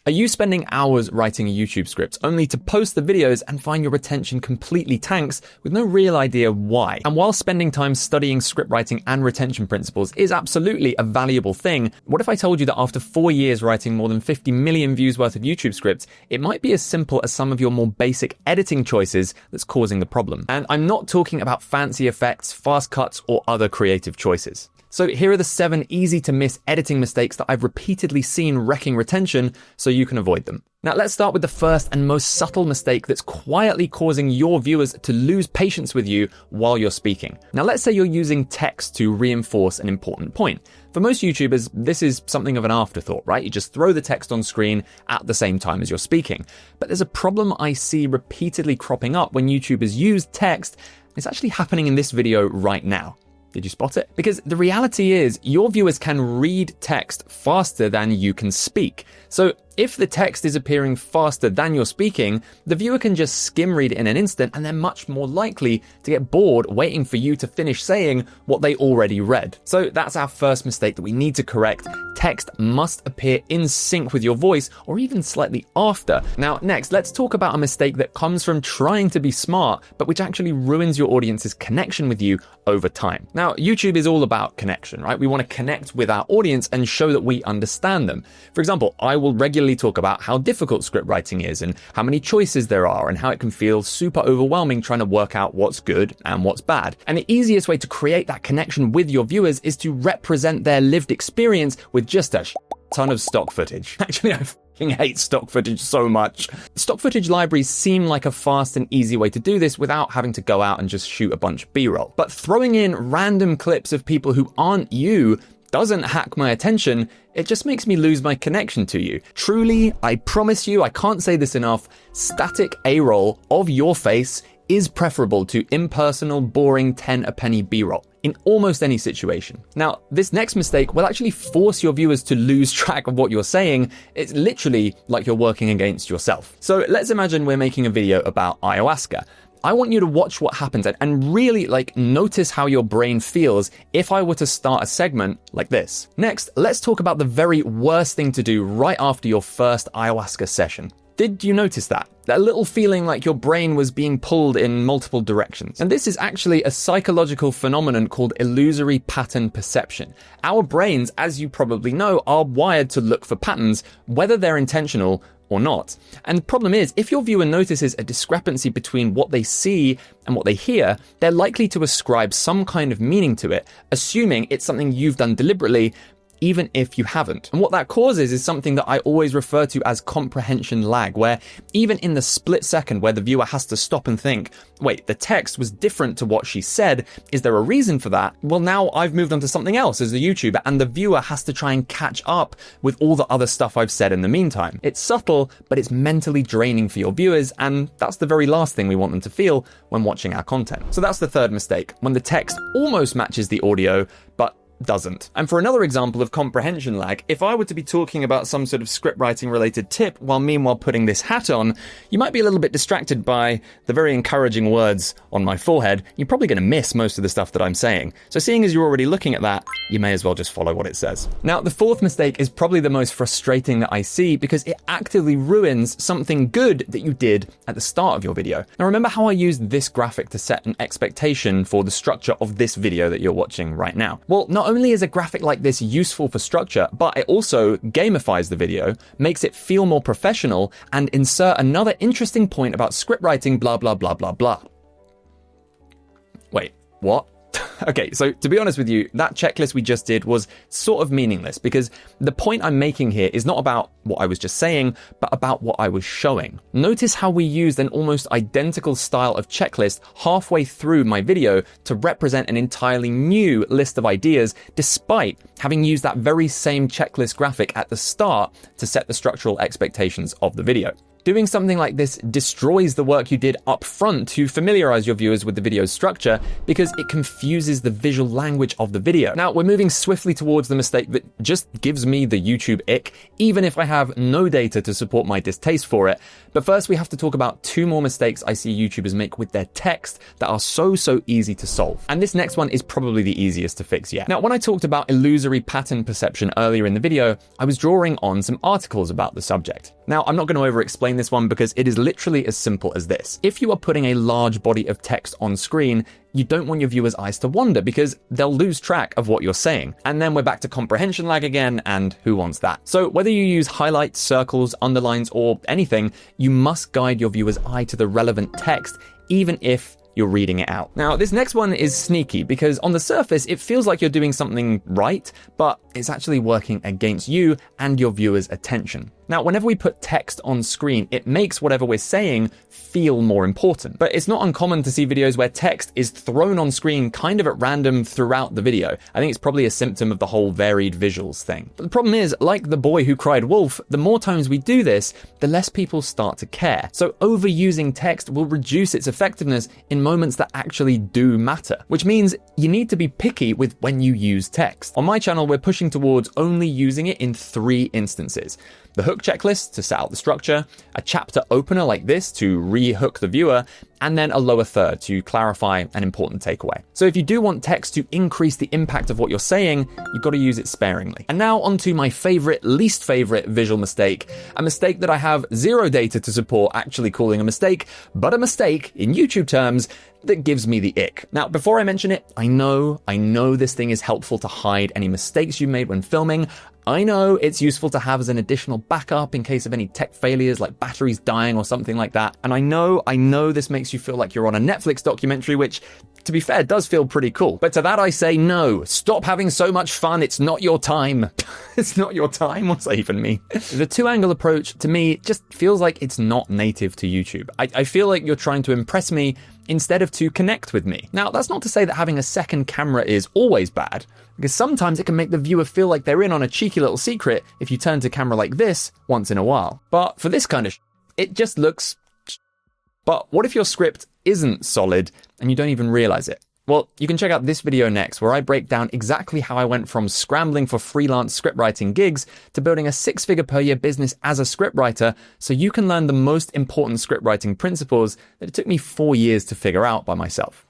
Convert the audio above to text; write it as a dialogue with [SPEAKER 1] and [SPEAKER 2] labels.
[SPEAKER 1] Are you spending hours writing a YouTube script only to post the videos and find your retention completely tanks with no real idea why? And while spending time studying script writing and retention principles is absolutely a valuable thing, what if I told you that after 4 years writing more than 50 million views worth of YouTube scripts, it might be as simple as some of your more basic editing choices that's causing the problem? And I'm not talking about fancy effects, fast cuts, or other creative choices. So here are the 7 easy to miss editing mistakes that I've repeatedly seen wrecking retention so you can avoid them. Now let's start with the first and most subtle mistake that's quietly causing your viewers to lose patience with you while you're speaking. Now let's say you're using text to reinforce an important point. For most YouTubers, this is something of an afterthought, right? You just throw the text on screen at the same time as you're speaking. But there's a problem I see repeatedly cropping up when YouTubers use text. It's actually happening in this video right now. Did you spot it? Because the reality is your viewers can read text faster than you can speak. So if the text is appearing faster than you're speaking, the viewer can just skim read it in an instant and they're much more likely to get bored waiting for you to finish saying what they already read. So that's our first mistake that we need to correct. Text must appear in sync with your voice or even slightly after. Now, next, let's talk about a mistake that comes from trying to be smart, but which actually ruins your audience's connection with you over time. Now, YouTube is all about connection, right? We want to connect with our audience and show that we understand them. For example, I will regularly talk about how difficult script writing is and how many choices there are and how it can feel super overwhelming trying to work out what's good and what's bad. And the easiest way to create that connection with your viewers is to represent their lived experience with just a ton of stock footage. Actually, I hate stock footage so much. Stock footage libraries seem like a fast and easy way to do this without having to go out and just shoot a bunch of B-roll. But throwing in random clips of people who aren't you doesn't hack my attention, it just makes me lose my connection to you. Truly, I promise you, I can't say this enough, static A-roll of your face is preferable to impersonal, boring 10 a penny B-roll in almost any situation. Now, this next mistake will actually force your viewers to lose track of what you're saying. It's literally like you're working against yourself. So let's imagine we're making a video about ayahuasca. I want you to watch what happens and really notice how your brain feels if I were to start a segment like this. Next, let's talk about the very worst thing to do right after your first ayahuasca session. Did you notice that? That little feeling like your brain was being pulled in multiple directions. And this is actually a psychological phenomenon called illusory pattern perception. Our brains, as you probably know, are wired to look for patterns, whether they're intentional or not. And the problem is, if your viewer notices a discrepancy between what they see and what they hear, they're likely to ascribe some kind of meaning to it, assuming it's something you've done deliberately, even if you haven't. And what that causes is something that I always refer to as comprehension lag, where even in the split second where the viewer has to stop and think, wait, the text was different to what she said, is there a reason for that? Well, now I've moved on to something else as a YouTuber, and the viewer has to try and catch up with all the other stuff I've said in the meantime. It's subtle, but it's mentally draining for your viewers, and that's the very last thing we want them to feel when watching our content. So that's the third mistake, when the text almost matches the audio, but doesn't. And for another example of comprehension lag, if I were to be talking about some sort of script writing related tip while meanwhile putting this hat on, you might be a little bit distracted by the very encouraging words on my forehead. You're probably going to miss most of the stuff that I'm saying. So seeing as you're already looking at that, you may as well just follow what it says. Now, the fourth mistake is probably the most frustrating that I see because it actively ruins something good that you did at the start of your video. Now, remember how I used this graphic to set an expectation for the structure of this video that you're watching right now? Well, not only is a graphic like this useful for structure, but it also gamifies the video, makes it feel more professional, and insert another interesting point about script writing, blah, blah, blah, blah, blah. Wait, what? Okay, so to be honest with you, that checklist we just did was sort of meaningless because the point I'm making here is not about what I was just saying, but about what I was showing. Notice how we used an almost identical style of checklist halfway through my video to represent an entirely new list of ideas, despite having used that very same checklist graphic at the start to set the structural expectations of the video. Doing something like this destroys the work you did up front to familiarize your viewers with the video's structure because it confuses the visual language of the video. Now, we're moving swiftly towards the mistake that just gives me the YouTube ick, even if I have no data to support my distaste for it. But first, we have to talk about two more mistakes I see YouTubers make with their text that are so easy to solve. And this next one is probably the easiest to fix yet. Now, when I talked about illusory pattern perception earlier in the video, I was drawing on some articles about the subject. Now, I'm not going to over-explain this one because it is literally as simple as this. If you are putting a large body of text on screen, you don't want your viewers' eyes to wander because they'll lose track of what you're saying. And then we're back to comprehension lag again, and who wants that? So whether you use highlights, circles, underlines, or anything, you must guide your viewer's eye to the relevant text, even if you're reading it out. Now, this next one is sneaky because on the surface, it feels like you're doing something right, but it's actually working against you and your viewers' attention. Now, whenever we put text on screen, it makes whatever we're saying feel more important. But it's not uncommon to see videos where text is thrown on screen kind of at random throughout the video. I think it's probably a symptom of the whole varied visuals thing. But the problem is, like the boy who cried wolf, the more times we do this, the less people start to care. So overusing text will reduce its effectiveness in moments that actually do matter, which means you need to be picky with when you use text. On my channel, we're pushing towards only using it in 3 instances. The hook checklist to set out the structure, a chapter opener like this to re-hook the viewer, and then a lower third to clarify an important takeaway. So if you do want text to increase the impact of what you're saying, you've got to use it sparingly. And now onto my least favorite visual mistake, a mistake that I have 0 data to support actually calling a mistake, but a mistake in YouTube terms that gives me the ick. Now, before I mention it, I know this thing is helpful to hide any mistakes you made when filming. I know it's useful to have as an additional backup in case of any tech failures like batteries dying or something like that. And I know this makes you feel like you're on a Netflix documentary, which, to be fair, does feel pretty cool. But to that I say no. Stop having so much fun. It's not your time. It's not your time. What's that even mean? The 2-angle approach, to me, just feels like it's not native to YouTube. I feel like you're trying to impress me instead of to connect with me. Now, that's not to say that having a second camera is always bad, because sometimes it can make the viewer feel like they're in on a cheeky little secret if you turn to camera like this once in a while. But for this kind of it just looks But what if your script isn't solid and you don't even realize it? Well, you can check out this video next, where I break down exactly how I went from scrambling for freelance scriptwriting gigs to building a 6-figure per year business as a scriptwriter, so you can learn the most important scriptwriting principles that it took me 4 years to figure out by myself.